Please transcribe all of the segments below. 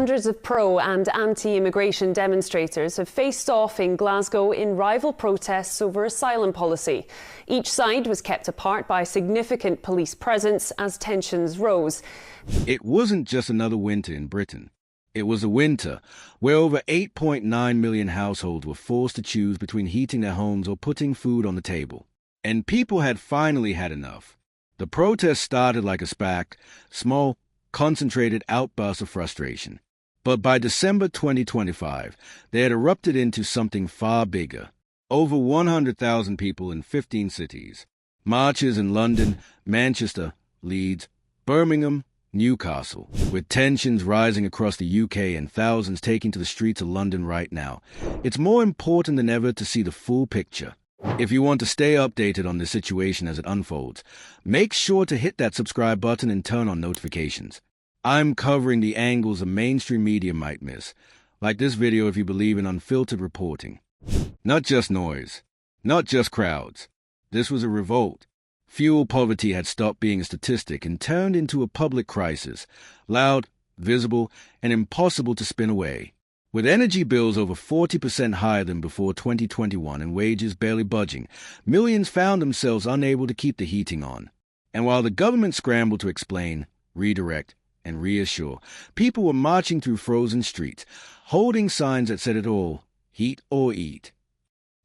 Hundreds of pro- and anti-immigration demonstrators have faced off in Glasgow in rival protests over asylum policy. Each side was kept apart by significant police presence as tensions rose. It wasn't just another winter in Britain. It was a winter where over 8.9 million households were forced to choose between heating their homes or putting food on the table. And people had finally had enough. The protest started like a SPAC, small, concentrated outburst of frustration. But by December 2025, they had erupted into something far bigger. Over 100,000 people in 15 cities. Marches in London, Manchester, Leeds, Birmingham, Newcastle, with tensions rising across the UK and thousands taking to the streets of London right now. It's more important than ever to see the full picture. If you want to stay updated on the situation as it unfolds, make sure to hit that subscribe button and turn on notifications. I'm covering the angles the mainstream media might miss, like this video if you believe in unfiltered reporting. Not just noise, not just crowds. This was a revolt. Fuel poverty had stopped being a statistic and turned into a public crisis, loud, visible, and impossible to spin away. With energy bills over 40% higher than before 2021 and wages barely budging, millions found themselves unable to keep the heating on. And while the government scrambled to explain, redirect, and reassure, people were marching through frozen streets, holding signs that said it all, heat or eat.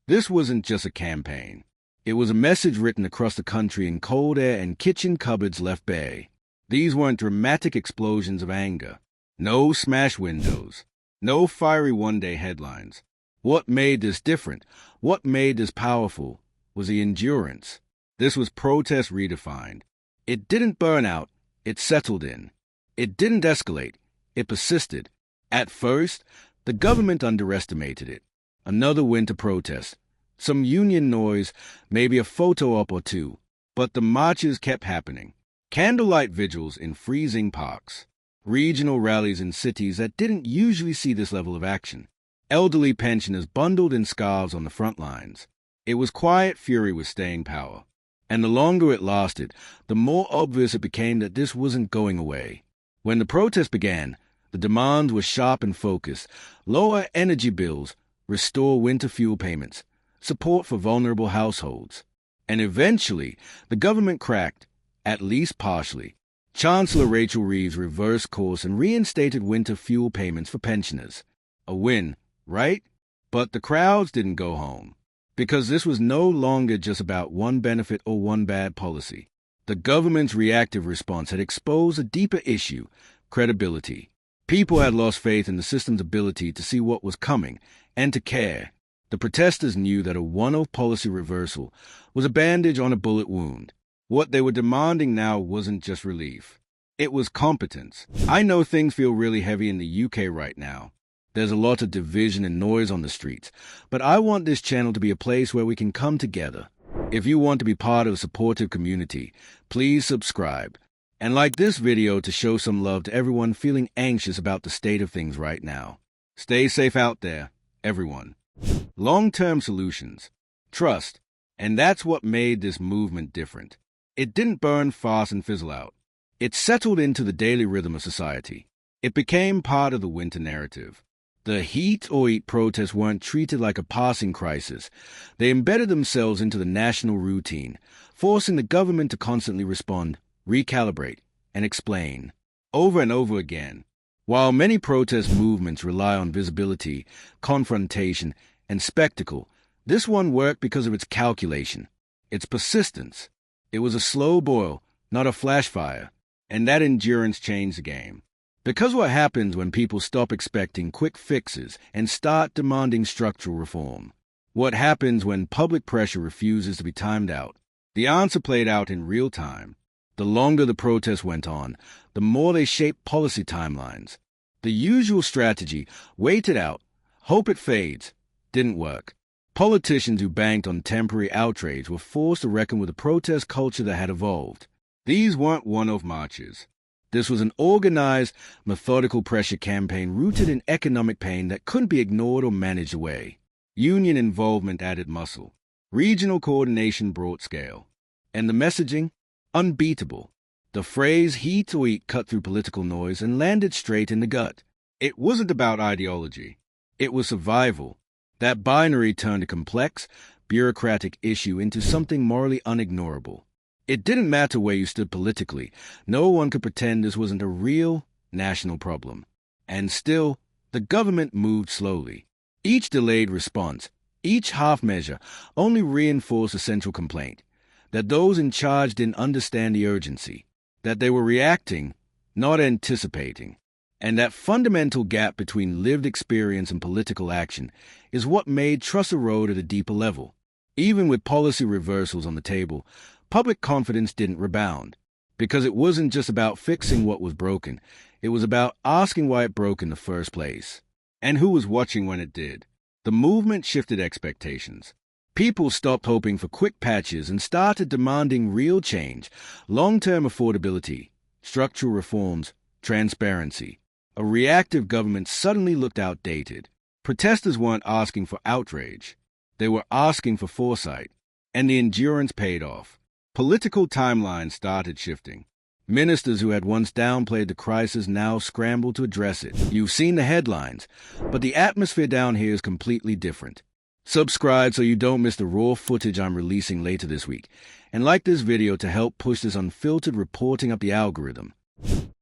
This wasn't just a campaign. It was a message written across the country in cold air and kitchen cupboards left bare. These weren't dramatic explosions of anger. No smashed windows. No fiery one-day headlines. What made this different, what made this powerful, was the endurance. This was protest redefined. It didn't burn out, it settled in. It didn't escalate, it persisted. At first, the government underestimated it. Another winter protest. Some union noise, maybe a photo op or two. But the marches kept happening. Candlelight vigils in freezing parks. Regional rallies in cities that didn't usually see this level of action. Elderly pensioners bundled in scarves on the front lines. It was quiet fury with staying power. And the longer it lasted, the more obvious it became that this wasn't going away. When the protest began, the demands were sharp and focused. Lower energy bills, restore winter fuel payments, support for vulnerable households. And eventually, the government cracked, at least partially. Chancellor Rachel Reeves reversed course and reinstated winter fuel payments for pensioners. A win, right? But the crowds didn't go home. Because this was no longer just about one benefit or one bad policy. The government's reactive response had exposed a deeper issue, credibility. People had lost faith in the system's ability to see what was coming and to care. The protesters knew that a one-off policy reversal was a bandage on a bullet wound. What they were demanding now wasn't just relief. It was competence. I know things feel really heavy in the UK right now. There's a lot of division and noise on the streets, but I want this channel to be a place where we can come together. If you want to be part of a supportive community, please subscribe. And like this video to show some love to everyone feeling anxious about the state of things right now. Stay safe out there, everyone. Long-term solutions. Trust. And that's what made this movement different. It didn't burn fast and fizzle out. It settled into the daily rhythm of society. It became part of the winter narrative. The heat or eat protests weren't treated like a passing crisis. They embedded themselves into the national routine, forcing the government to constantly respond, recalibrate, and explain, over and over again. While many protest movements rely on visibility, confrontation, and spectacle, this one worked because of its calculation, its persistence. It was a slow boil, not a flash fire, and that endurance changed the game. Because what happens when people stop expecting quick fixes and start demanding structural reform? What happens when public pressure refuses to be timed out? The answer played out in real time. The longer the protest went on, the more they shaped policy timelines. The usual strategy, wait it out, hope it fades, didn't work. Politicians who banked on temporary outrage were forced to reckon with a protest culture that had evolved. These weren't one-off marches. This was an organized, methodical pressure campaign rooted in economic pain that couldn't be ignored or managed away. Union involvement added muscle. Regional coordination brought scale. And the messaging? Unbeatable. The phrase heat or eat cut through political noise and landed straight in the gut. It wasn't about ideology. It was survival. That binary turned a complex, bureaucratic issue into something morally unignorable. It didn't matter where you stood politically. No one could pretend this wasn't a real national problem. And still, the government moved slowly. Each delayed response, each half measure, only reinforced a central complaint, that those in charge didn't understand the urgency, that they were reacting, not anticipating. And that fundamental gap between lived experience and political action is what made trust erode at a deeper level. Even with policy reversals on the table, public confidence didn't rebound, because it wasn't just about fixing what was broken, it was about asking why it broke in the first place, and who was watching when it did. The movement shifted expectations. People stopped hoping for quick patches and started demanding real change, long-term affordability, structural reforms, transparency. A reactive government suddenly looked outdated. Protesters weren't asking for outrage. They were asking for foresight, and the endurance paid off. Political timelines started shifting. Ministers who had once downplayed the crisis now scrambled to address it. You've seen the headlines, but the atmosphere down here is completely different. Subscribe so you don't miss the raw footage I'm releasing later this week, and like this video to help push this unfiltered reporting up the algorithm.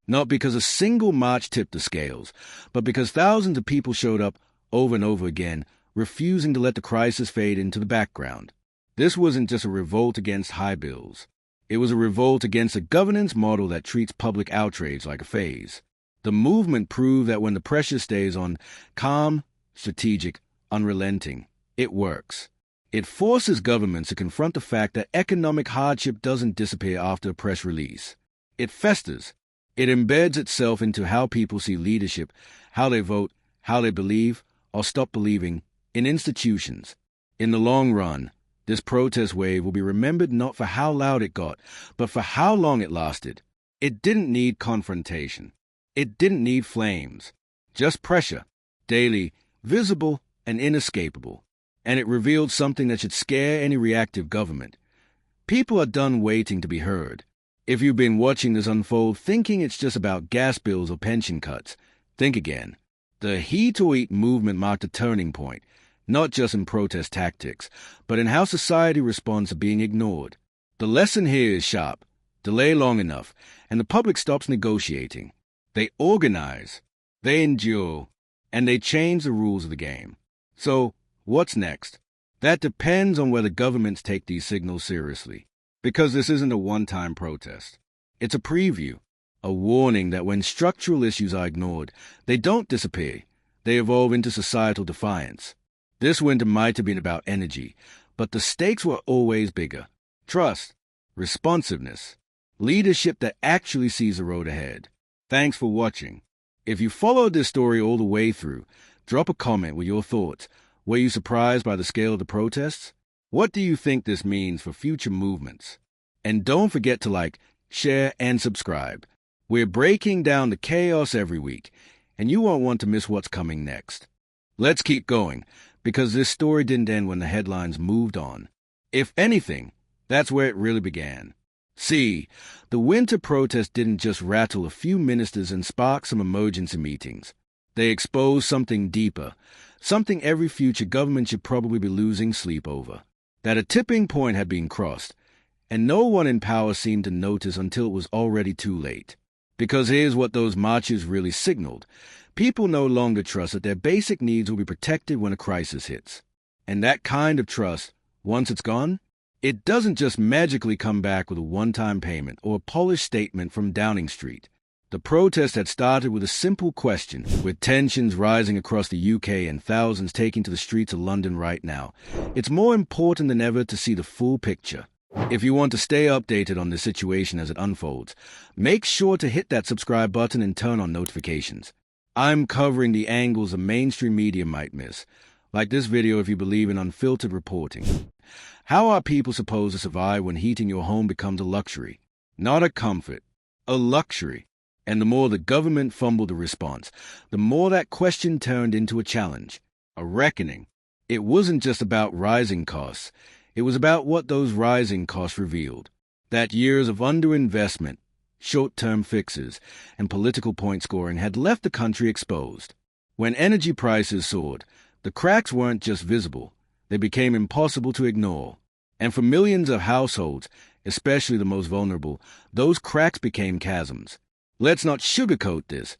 Not because a single march tipped the scales, but because thousands of people showed up over and over again, refusing to let the crisis fade into the background. This wasn't just a revolt against high bills. It was a revolt against a governance model that treats public outrage like a phase. The movement proved that when the pressure stays on, calm, strategic, unrelenting, it works. It forces governments to confront the fact that economic hardship doesn't disappear after a press release. It festers. It embeds itself into how people see leadership, how they vote, how they believe, or stop believing, in institutions. In the long run, this protest wave will be remembered not for how loud it got, but for how long it lasted. It didn't need confrontation. It didn't need flames. Just pressure, daily, visible, and inescapable. And it revealed something that should scare any reactive government. People are done waiting to be heard. If you've been watching this unfold thinking it's just about gas bills or pension cuts, think again. The Heat or Eat movement marked a turning point, not just in protest tactics, but in how society responds to being ignored. The lesson here is sharp. Delay long enough, and the public stops negotiating. They organize, they endure, and they change the rules of the game. So, what's next? That depends on whether governments take these signals seriously. Because this isn't a one-time protest. It's a preview, a warning that when structural issues are ignored, they don't disappear. They evolve into societal defiance. This winter might have been about energy, but the stakes were always bigger. Trust, responsiveness, leadership that actually sees the road ahead. Thanks for watching. If you followed this story all the way through, drop a comment with your thoughts. Were you surprised by the scale of the protests? What do you think this means for future movements? And don't forget to like, share, and subscribe. We're breaking down the chaos every week, and you won't want to miss what's coming next. Let's keep going, because this story didn't end when the headlines moved on. If anything, that's where it really began. See, the winter protest didn't just rattle a few ministers and spark some emergency meetings. They exposed something deeper, something every future government should probably be losing sleep over. That a tipping point had been crossed, and no one in power seemed to notice until it was already too late. Because here's what those marches really signaled. People no longer trust that their basic needs will be protected when a crisis hits. And that kind of trust, once it's gone, it doesn't just magically come back with a one-time payment or a polished statement from Downing Street. The protest had started with a simple question, with tensions rising across the UK and thousands taking to the streets of London right now. It's more important than ever to see the full picture. If you want to stay updated on the situation as it unfolds, make sure to hit that subscribe button and turn on notifications. I'm covering the angles the mainstream media might miss, like this video if you believe in unfiltered reporting. How are people supposed to survive when heating your home becomes a luxury? Not a comfort, a luxury. And the more the government fumbled a response, the more that question turned into a challenge, a reckoning. It wasn't just about rising costs. It was about what those rising costs revealed. That years of underinvestment, short-term fixes, and political point scoring had left the country exposed. When energy prices soared, the cracks weren't just visible, they became impossible to ignore. And for millions of households, especially the most vulnerable, those cracks became chasms. Let's not sugarcoat this.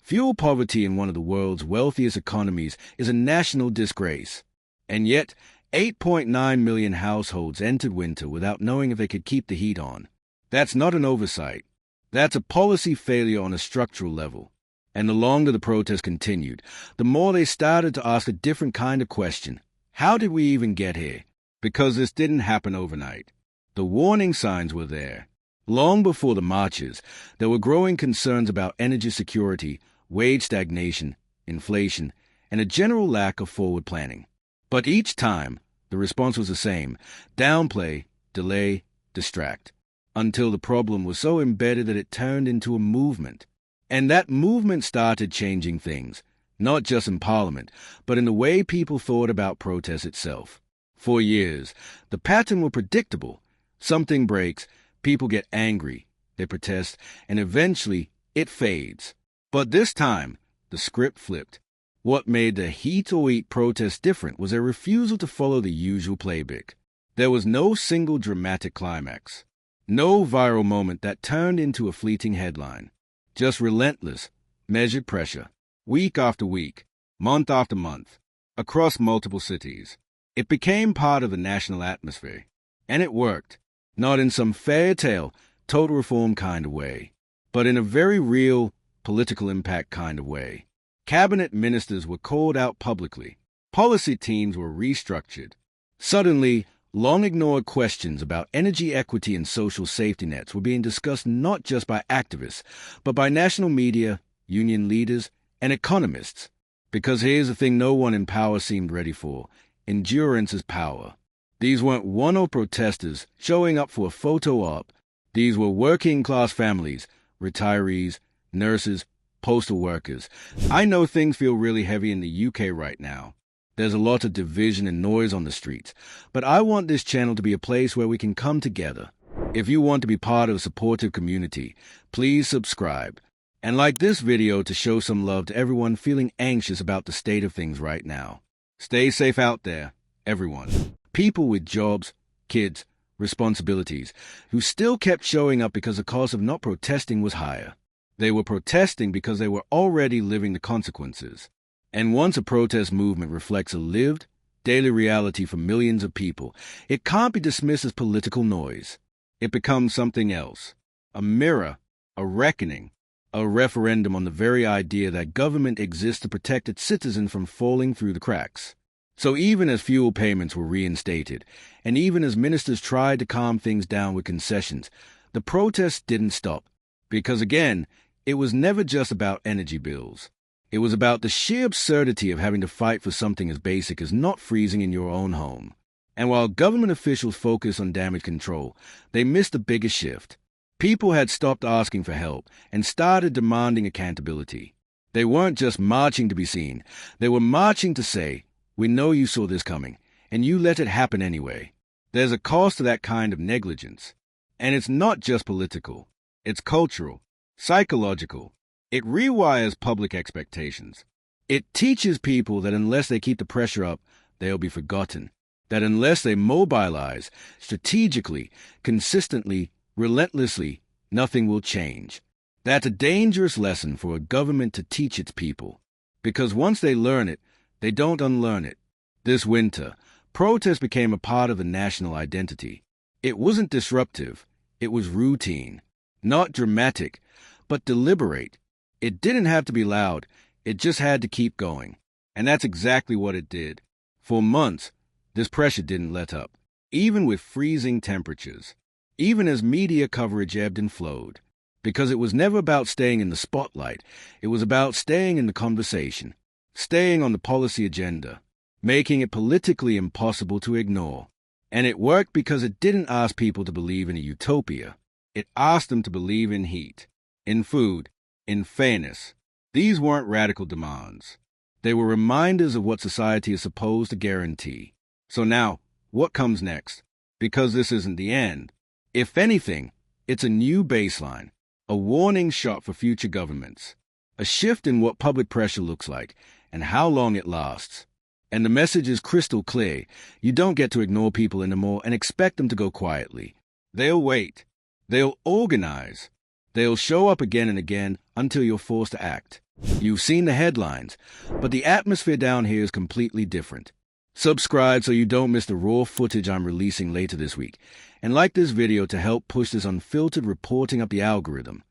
Fuel poverty in one of the world's wealthiest economies is a national disgrace. And yet, 8.9 million households entered winter without knowing if they could keep the heat on. That's not an oversight. That's a policy failure on a structural level. And the longer the protests continued, the more they started to ask a different kind of question. How did we even get here? Because this didn't happen overnight. The warning signs were there. Long before the marches, there were growing concerns about energy security, wage stagnation, inflation, and a general lack of forward planning. But each time, the response was the same: downplay, delay, distract, until the problem was so embedded that it turned into a movement. And that movement started changing things, not just in Parliament, but in the way people thought about protest itself. For years, the pattern was predictable. Something breaks, people get angry, they protest, and eventually it fades. But this time, the script flipped. What made the heat or eat protest different was a refusal to follow the usual playbook. There was no single dramatic climax, no viral moment that turned into a fleeting headline. Just relentless, measured pressure, week after week, month after month, across multiple cities. It became part of the national atmosphere. And it worked, not in some fairy tale, total reform kind of way, but in a very real, political impact kind of way. Cabinet ministers were called out publicly. Policy teams were restructured. Suddenly, long-ignored questions about energy equity and social safety nets were being discussed not just by activists, but by national media, union leaders, and economists. Because here's the thing no one in power seemed ready for: endurance is power. These weren't one-off protesters showing up for a photo op. These were working-class families, retirees, nurses, postal workers. I know things feel really heavy in the UK right now. There's a lot of division and noise on the streets, but I want this channel to be a place where we can come together. If you want to be part of a supportive community, please subscribe. And like this video to show some love to everyone feeling anxious about the state of things right now. Stay safe out there, everyone. People with jobs, kids, responsibilities, who still kept showing up because the cost of not protesting was higher. They were protesting because they were already living the consequences. And once a protest movement reflects a lived, daily reality for millions of people, it can't be dismissed as political noise. It becomes something else: a mirror, a reckoning, a referendum on the very idea that government exists to protect its citizens from falling through the cracks. So even as fuel payments were reinstated, and even as ministers tried to calm things down with concessions, the protests didn't stop. Because again, it was never just about energy bills. It was about the sheer absurdity of having to fight for something as basic as not freezing in your own home. And while government officials focused on damage control, they missed the biggest shift. People had stopped asking for help and started demanding accountability. They weren't just marching to be seen. They were marching to say, "We know you saw this coming, and you let it happen anyway." There's a cost to that kind of negligence. And it's not just political. It's cultural, psychological. It rewires public expectations. It teaches people that unless they keep the pressure up, they'll be forgotten. That unless they mobilize strategically, consistently, relentlessly, nothing will change. That's a dangerous lesson for a government to teach its people. Because once they learn it, they don't unlearn it. This winter, protest became a part of the national identity. It wasn't disruptive. It was routine. Not dramatic, but deliberate. It didn't have to be loud. It just had to keep going. And that's exactly what it did. For months, this pressure didn't let up, even with freezing temperatures, even as media coverage ebbed and flowed. Because it was never about staying in the spotlight. It was about staying in the conversation, staying on the policy agenda, making it politically impossible to ignore. And it worked because it didn't ask people to believe in a utopia. It asked them to believe in heat, in food, in fairness. These weren't radical demands. They were reminders of what society is supposed to guarantee. So now, what comes next? Because this isn't the end. If anything, it's a new baseline. a warning shot for future governments, a shift in what public pressure looks like and how long it lasts. And the message is crystal clear. You don't get to ignore people anymore and expect them to go quietly. They'll wait. They'll organize. They'll show up again and again until you're forced to act. You've seen the headlines, but the atmosphere down here is completely different. Subscribe so you don't miss the raw footage I'm releasing later this week, and like this video to help push this unfiltered reporting up the algorithm.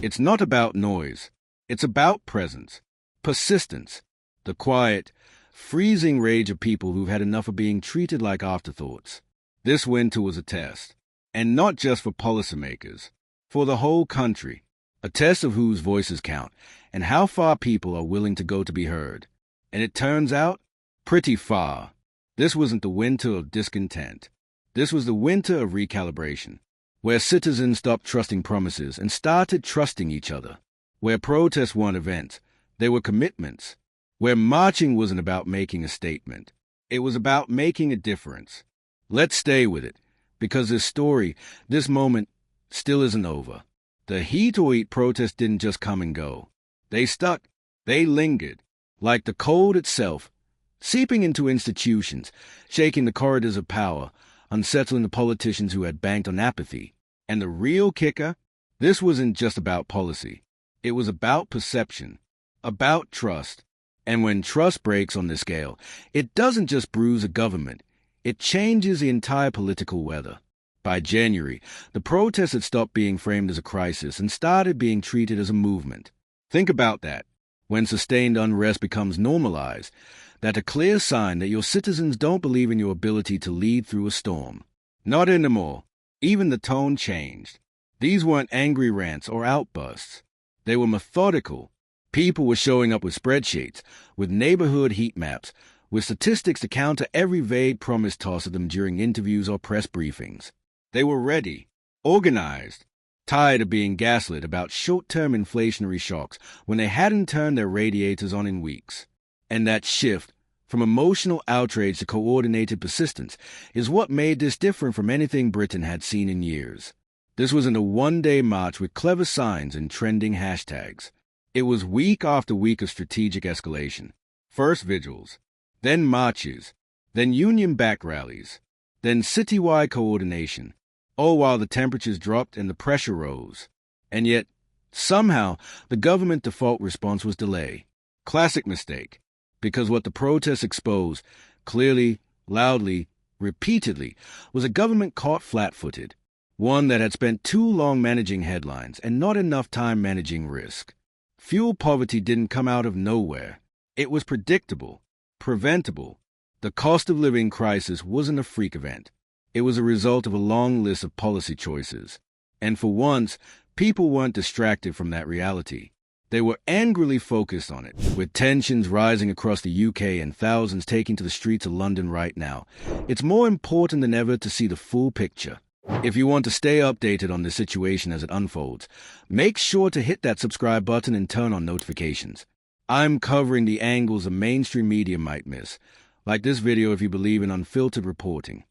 It's not about noise. It's about presence, persistence, the quiet, freezing rage of people who've had enough of being treated like afterthoughts. This winter was a test, and not just for policymakers, for the whole country, a test of whose voices count and how far people are willing to go to be heard. And it turns out, pretty far. This wasn't the winter of discontent. This was the winter of recalibration, where citizens stopped trusting promises and started trusting each other, where protests weren't events, they were commitments, where marching wasn't about making a statement. It was about making a difference. Let's stay with it, because this story, this moment, still isn't over. The heat or eat protests didn't just come and go. They stuck. They lingered, like the cold itself, seeping into institutions, shaking the corridors of power, unsettling the politicians who had banked on apathy. And the real kicker? This wasn't just about policy. It was about perception, about trust. And when trust breaks on this scale, it doesn't just bruise a government. It changes the entire political weather. By January, the protests had stopped being framed as a crisis and started being treated as a movement. Think about that. When sustained unrest becomes normalized, that's a clear sign that your citizens don't believe in your ability to lead through a storm. Not anymore. Even the tone changed. These weren't angry rants or outbursts. They were methodical. People were showing up with spreadsheets, with neighborhood heat maps, with statistics to counter every vague promise tossed at them during interviews or press briefings. They were ready, organized, tired of being gaslit about short-term inflationary shocks when they hadn't turned their radiators on in weeks. And that shift, from emotional outrage to coordinated persistence, is what made this different from anything Britain had seen in years. This wasn't a one-day march with clever signs and trending hashtags. It was week after week of strategic escalation. First vigils, then marches, then union-backed rallies, then citywide coordination, all while the temperatures dropped and the pressure rose. And yet, somehow, the government default response was delay. Classic mistake, because what the protests exposed, clearly, loudly, repeatedly, was a government caught flat-footed, one that had spent too long managing headlines and not enough time managing risk. Fuel poverty didn't come out of nowhere. It was predictable, preventable. The cost of living crisis wasn't a freak event. It was a result of a long list of policy choices. And for once, people weren't distracted from that reality. They were angrily focused on it, with tensions rising across the UK and thousands taking to the streets of London right now. It's more important than ever to see the full picture. If you want to stay updated on the situation as it unfolds, make sure to hit that subscribe button and turn on notifications. I'm covering the angles the mainstream media might miss, like this video if you believe in unfiltered reporting.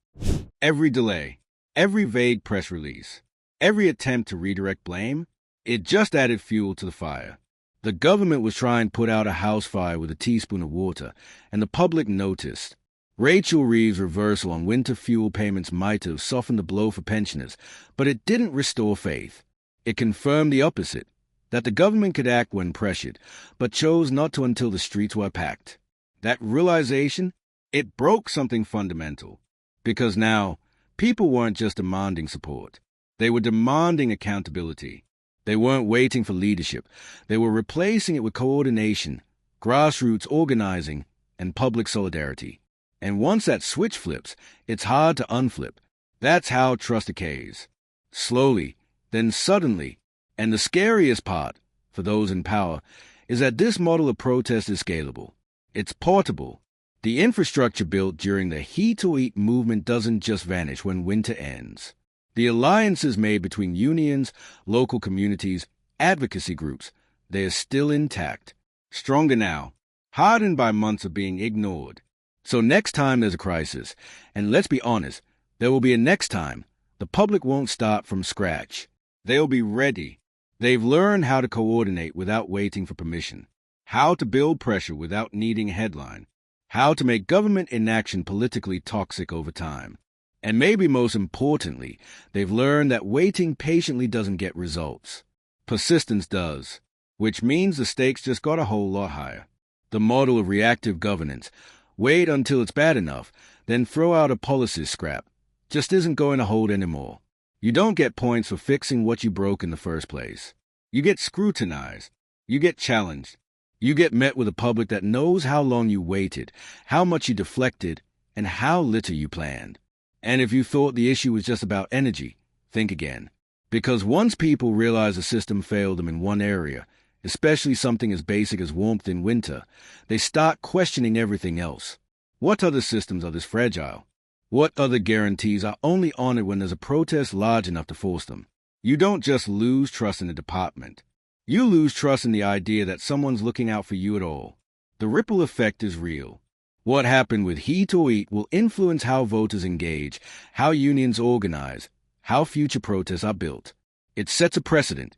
Every delay, every vague press release, every attempt to redirect blame, it just added fuel to the fire. The government was trying to put out a house fire with a teaspoon of water, and the public noticed. Rachel Reeves' reversal on winter fuel payments might have softened the blow for pensioners, but it didn't restore faith. It confirmed the opposite, that the government could act when pressured, but chose not to until the streets were packed. That realization, it broke something fundamental. Because now, people weren't just demanding support. They were demanding accountability. They weren't waiting for leadership. They were replacing it with coordination, grassroots organizing, and public solidarity. And once that switch flips, it's hard to unflip. That's how trust decays. Slowly, then suddenly. And the scariest part, for those in power, is that this model of protest is scalable. It's portable. The infrastructure built during the heat-to-eat movement doesn't just vanish when winter ends. The alliances made between unions, local communities, advocacy groups, they are still intact. Stronger now, hardened by months of being ignored. So next time there's a crisis, and let's be honest, there will be a next time, the public won't start from scratch. They'll be ready. They've learned how to coordinate without waiting for permission, how to build pressure without needing a headline, how to make government inaction politically toxic over time. And maybe most importantly, they've learned that waiting patiently doesn't get results. Persistence does, which means the stakes just got a whole lot higher. The model of reactive governance, wait until it's bad enough, then throw out a policy scrap, just isn't going to hold anymore. You don't get points for fixing what you broke in the first place. You get scrutinized. You get challenged. You get met with a public that knows how long you waited, how much you deflected, and how little you planned. And if you thought the issue was just about energy, think again. Because once people realize the system failed them in one area, especially something as basic as warmth in winter, they start questioning everything else. What other systems are this fragile? What other guarantees are only honored when there's a protest large enough to force them? You don't just lose trust in the department. You lose trust in the idea that someone's looking out for you at all. The ripple effect is real. What happened with heat or eat will influence how voters engage, how unions organize, how future protests are built. It sets a precedent.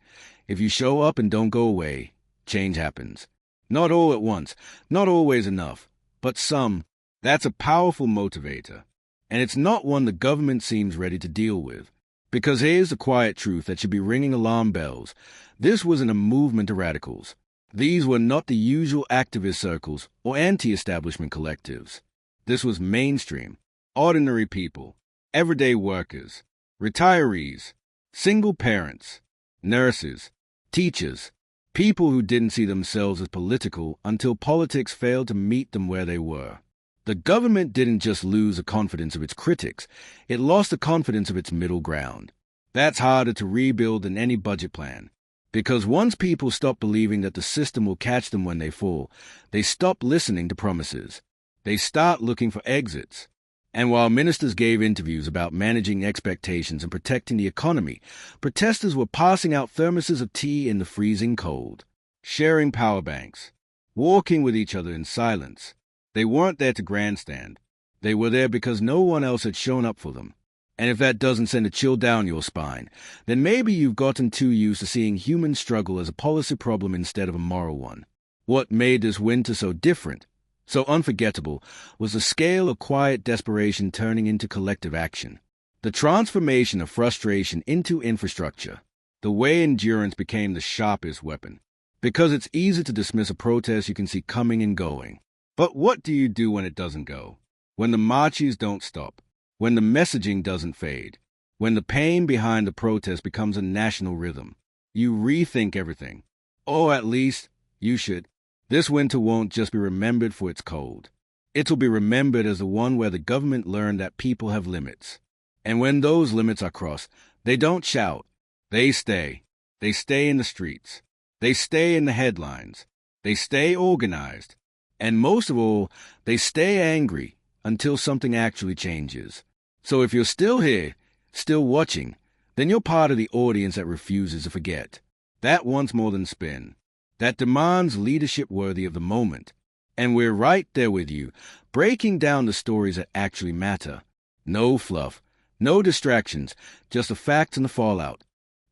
If you show up and don't go away, change happens. Not all at once, not always enough, but some. That's a powerful motivator. And it's not one the government seems ready to deal with. Because here's the quiet truth that should be ringing alarm bells. This wasn't a movement of radicals. These were not the usual activist circles or anti-establishment collectives. This was mainstream, ordinary people, everyday workers, retirees, single parents, nurses, teachers, people who didn't see themselves as political until politics failed to meet them where they were. The government didn't just lose the confidence of its critics, it lost the confidence of its middle ground. That's harder to rebuild than any budget plan. Because once people stop believing that the system will catch them when they fall, they stop listening to promises. They start looking for exits. And while ministers gave interviews about managing expectations and protecting the economy, protesters were passing out thermoses of tea in the freezing cold, sharing power banks, walking with each other in silence. They weren't there to grandstand. They were there because no one else had shown up for them. And if that doesn't send a chill down your spine, then maybe you've gotten too used to seeing human struggle as a policy problem instead of a moral one. What made this winter so different, so unforgettable, was the scale of quiet desperation turning into collective action. The transformation of frustration into infrastructure. The way endurance became the sharpest weapon. Because it's easy to dismiss a protest you can see coming and going. But what do you do when it doesn't go? When the marches don't stop? When the messaging doesn't fade? When the pain behind the protest becomes a national rhythm? You rethink everything. Or at least, you should. This winter won't just be remembered for its cold. It'll be remembered as the one where the government learned that people have limits. And when those limits are crossed, they don't shout. They stay. They stay in the streets. They stay in the headlines. They stay organized. And most of all, they stay angry until something actually changes. So if you're still here, still watching, then you're part of the audience that refuses to forget. That wants more than spin. That demands leadership worthy of the moment. And we're right there with you, breaking down the stories that actually matter. No fluff, no distractions, just the facts and the fallout.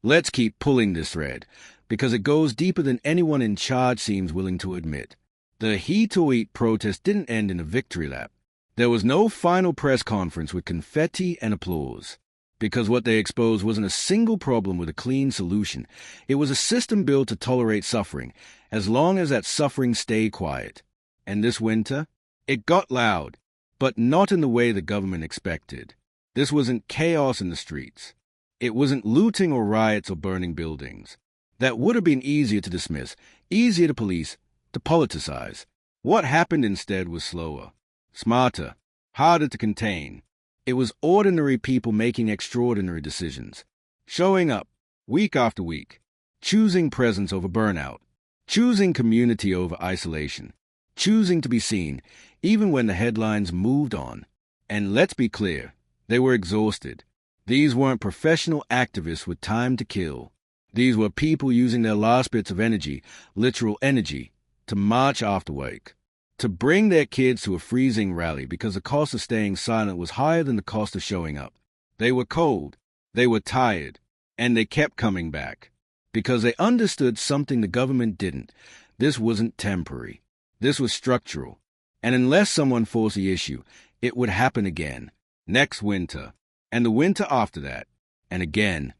Let's keep pulling this thread, because it goes deeper than anyone in charge seems willing to admit. The heat or eat protest didn't end in a victory lap. There was no final press conference with confetti and applause. Because what they exposed wasn't a single problem with a clean solution. It was a system built to tolerate suffering, as long as that suffering stayed quiet. And this winter, it got loud, but not in the way the government expected. This wasn't chaos in the streets. It wasn't looting or riots or burning buildings. That would have been easier to dismiss, easier to police, to politicize. What happened instead was slower, smarter, harder to contain. It was ordinary people making extraordinary decisions, showing up week after week, choosing presence over burnout, choosing community over isolation, choosing to be seen even when the headlines moved on. And let's be clear, they were exhausted. These weren't professional activists with time to kill. These were people using their last bits of energy, literal energy, to march after work, to bring their kids to a freezing rally because the cost of staying silent was higher than the cost of showing up. They were cold, they were tired, and they kept coming back. because they understood something the government didn't. This wasn't temporary. This was structural. And unless someone forced the issue, it would happen again, next winter, and the winter after that, and again,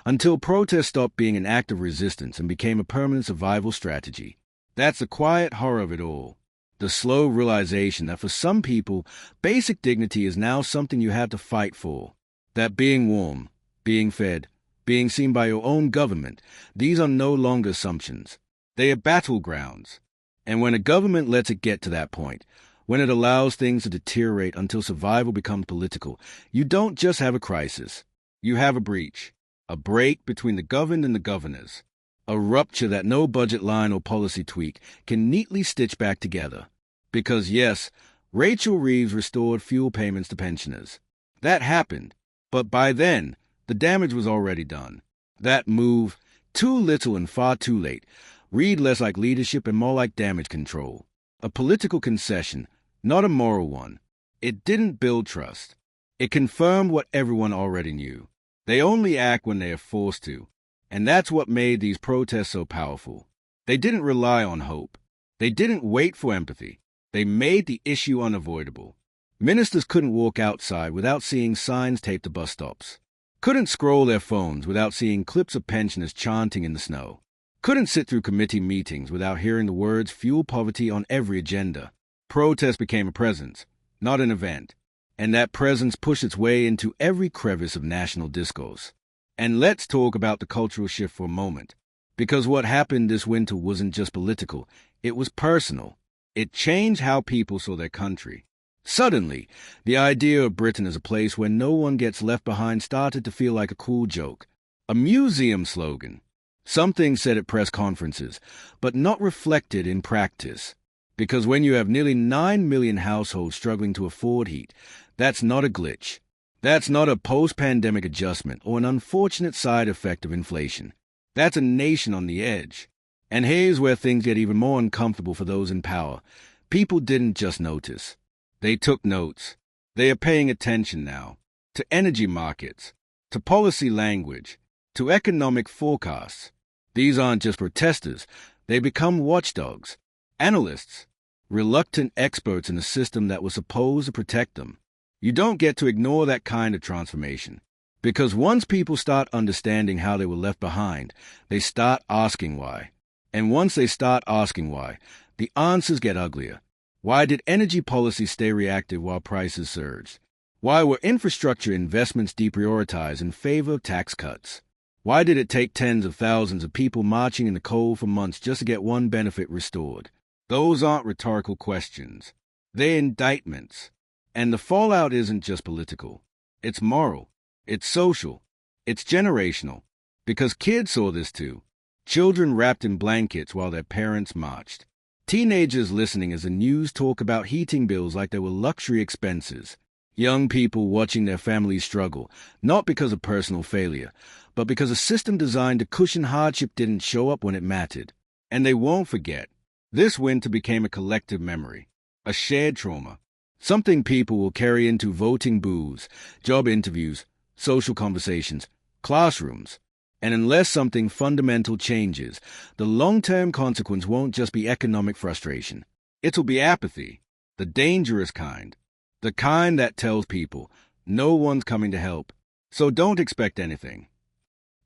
until protest stopped being an act of resistance and became a permanent survival strategy. That's the quiet horror of it all. The slow realization that for some people, basic dignity is now something you have to fight for. That being warm, being fed, being seen by your own government, these are no longer assumptions. They are battlegrounds. And when a government lets it get to that point, when it allows things to deteriorate until survival becomes political, you don't just have a crisis. You have a breach, a break between the governed and the governors, a rupture that no budget line or policy tweak can neatly stitch back together. Because yes, Rachel Reeves restored fuel payments to pensioners. That happened, but by then, the damage was already done. That move, too little and far too late, read less like leadership and more like damage control. A political concession, not a moral one. It didn't build trust. It confirmed what everyone already knew. They only act when they are forced to, and that's what made these protests so powerful. They didn't rely on hope. They didn't wait for empathy. They made the issue unavoidable. Ministers couldn't walk outside without seeing signs taped to bus stops. Couldn't scroll their phones without seeing clips of pensioners chanting in the snow. Couldn't sit through committee meetings without hearing the words fuel poverty on every agenda. Protest became a presence, not an event. And that presence pushed its way into every crevice of national discourse. And let's talk about the cultural shift for a moment. Because what happened this winter wasn't just political, it was personal. It changed how people saw their country. Suddenly, the idea of Britain as a place where no one gets left behind started to feel like a cool joke. A museum slogan. Something said at press conferences, but not reflected in practice. Because when you have nearly 9 million households struggling to afford heat, that's not a glitch. That's not a post-pandemic adjustment or an unfortunate side effect of inflation. That's a nation on the edge. And here's where things get even more uncomfortable for those in power. People didn't just notice. They took notes. They are paying attention now. To energy markets, to policy language, to economic forecasts. These aren't just protesters. They become watchdogs, analysts, reluctant experts in a system that was supposed to protect them. You don't get to ignore that kind of transformation. Because once people start understanding how they were left behind, they start asking why. And once they start asking why, the answers get uglier. Why did energy policy stay reactive while prices surged? Why were infrastructure investments deprioritized in favor of tax cuts? Why did it take tens of thousands of people marching in the cold for months just to get one benefit restored? Those aren't rhetorical questions. They're indictments. And the fallout isn't just political. It's moral. It's social. It's generational. Because kids saw this too. Children wrapped in blankets while their parents marched. Teenagers listening as the news talk about heating bills like they were luxury expenses. Young people watching their families struggle, not because of personal failure, but because a system designed to cushion hardship didn't show up when it mattered. And they won't forget. This winter became a collective memory, a shared trauma, something people will carry into voting booths, job interviews, social conversations, classrooms. And unless something fundamental changes, the long-term consequence won't just be economic frustration. It'll be apathy, the dangerous kind, the kind that tells people, no one's coming to help, so don't expect anything.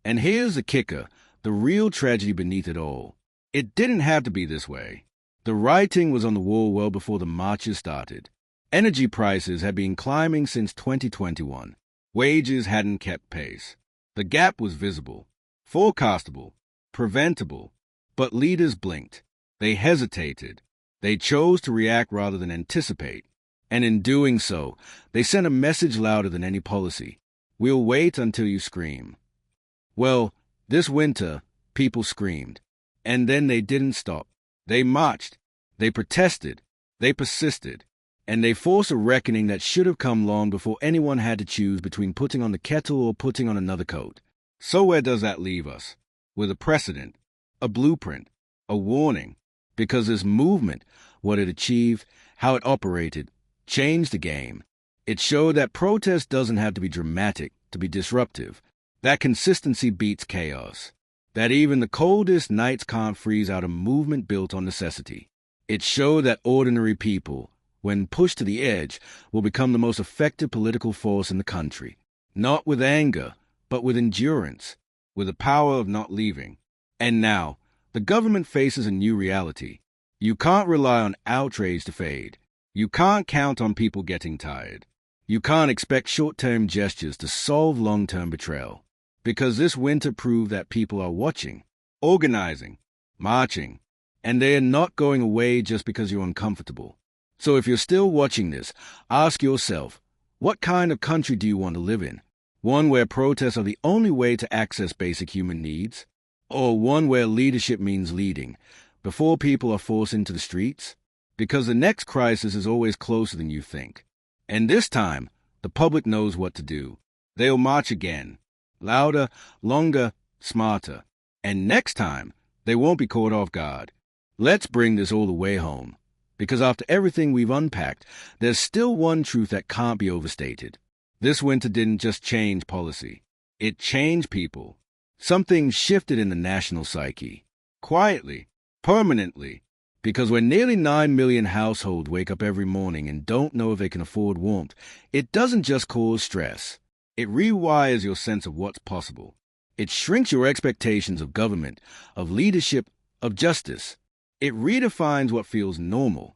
And here's the kicker, the real tragedy beneath it all. It didn't have to be this way. The writing was on the wall well before the marches started. Energy prices had been climbing since 2021. Wages hadn't kept pace. The gap was visible, forecastable, preventable, but leaders blinked. They hesitated. They chose to react rather than anticipate. And in doing so, they sent a message louder than any policy. We'll wait until you scream. Well, this winter, people screamed. And then they didn't stop. They marched. They protested. They persisted. And they forced a reckoning that should have come long before anyone had to choose between putting on the kettle or putting on another coat. So where does that leave us? With a precedent, a blueprint, a warning. Because this movement, what it achieved, how it operated, changed the game. It showed that protest doesn't have to be dramatic to be disruptive. That consistency beats chaos. that even the coldest nights can't freeze out a movement built on necessity. It showed that ordinary people, when pushed to the edge, will become the most effective political force in the country, not with anger, but with endurance, with the power of not leaving. And now, the government faces a new reality. You can't rely on outrage to fade. You can't count on people getting tired. You can't expect short-term gestures to solve long-term betrayal. Because this winter proved that people are watching, organizing, marching, and they are not going away just because you're uncomfortable. So if you're still watching this, ask yourself, what kind of country do you want to live in? One where protests are the only way to access basic human needs? Or one where leadership means leading, before people are forced into the streets? Because the next crisis is always closer than you think. And this time, the public knows what to do. They'll march again. Louder, longer, smarter. And next time, they won't be caught off guard. Let's bring this all the way home. Because after everything we've unpacked, there's still one truth that can't be overstated. This winter didn't just change policy. It changed people. Something shifted in the national psyche. Quietly, permanently. Because when nearly 9 million households wake up every morning and don't know if they can afford warmth, it doesn't just cause stress. It rewires your sense of what's possible. It shrinks your expectations of government, of leadership, of justice. It redefines what feels normal.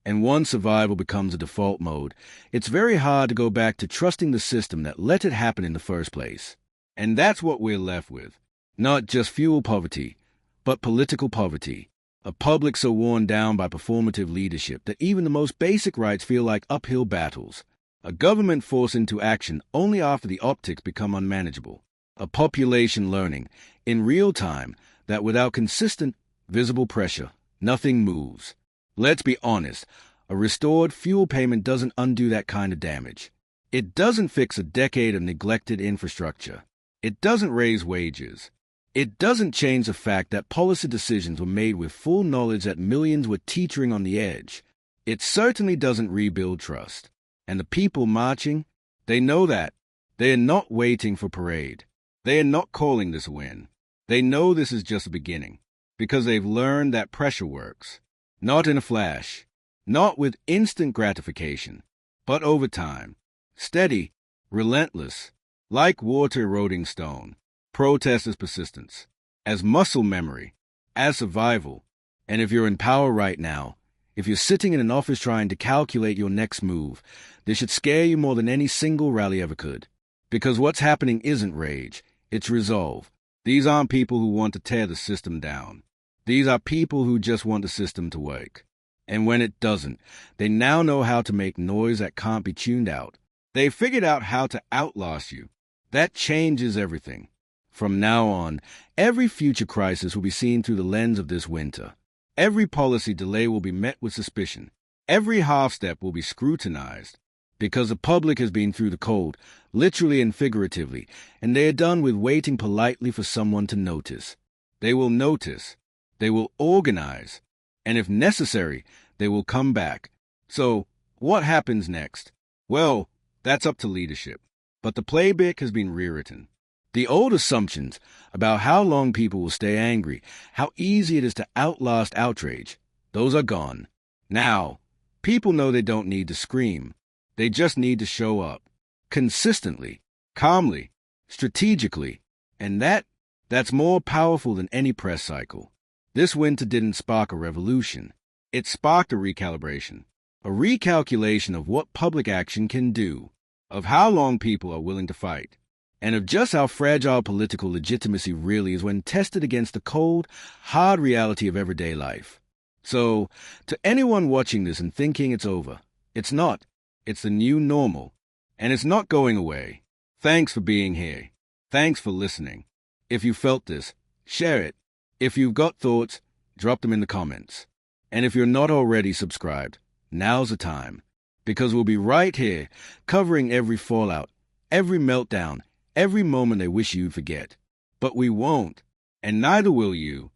And once survival becomes a default mode, it's very hard to go back to trusting the system that let it happen in the first place. And that's what we're left with. Not just fuel poverty, but political poverty. A public so worn down by performative leadership that even the most basic rights feel like uphill battles. A government forced into action only after the optics become unmanageable. A population learning, in real time, that without consistent, visible pressure, nothing moves. Let's be honest, a restored fuel payment doesn't undo that kind of damage. It doesn't fix a decade of neglected infrastructure. It doesn't raise wages. It doesn't change the fact that policy decisions were made with full knowledge that millions were teetering on the edge. It certainly doesn't rebuild trust. And the people marching, they know that. They are not waiting for parade. They are not calling this a win. They know this is just a beginning, because they've learned that pressure works. Not in a flash, not with instant gratification, but over time. Steady, relentless, like water eroding stone. Protest as persistence, as muscle memory, as survival. And if you're in power right now, if you're sitting in an office trying to calculate your next move, this should scare you more than any single rally ever could. Because what's happening isn't rage, it's resolve. These aren't people who want to tear the system down. These are people who just want the system to work. And when it doesn't, they now know how to make noise that can't be tuned out. They figured out how to outlast you. That changes everything. From now on, every future crisis will be seen through the lens of this winter. Every policy delay will be met with suspicion. Every half-step will be scrutinized. Because the public has been through the cold, literally and figuratively, and they are done with waiting politely for someone to notice. They will notice. They will organize. And if necessary, they will come back. So, what happens next? Well, that's up to leadership. But the playbook has been rewritten. The old assumptions about how long people will stay angry, how easy it is to outlast outrage, those are gone. Now, people know they don't need to scream. They just need to show up. Consistently, calmly, strategically. And that's more powerful than any press cycle. This winter didn't spark a revolution. It sparked a recalibration. A recalculation of what public action can do, of how long people are willing to fight, and of just how fragile political legitimacy really is when tested against the cold, hard reality of everyday life. So, to anyone watching this and thinking it's over, it's not. It's the new normal. And it's not going away. Thanks for being here. Thanks for listening. If you felt this, share it. If you've got thoughts, drop them in the comments. And if you're not already subscribed, now's the time. Because we'll be right here, covering every fallout, every meltdown, every moment they wish you'd forget. But we won't, and neither will you.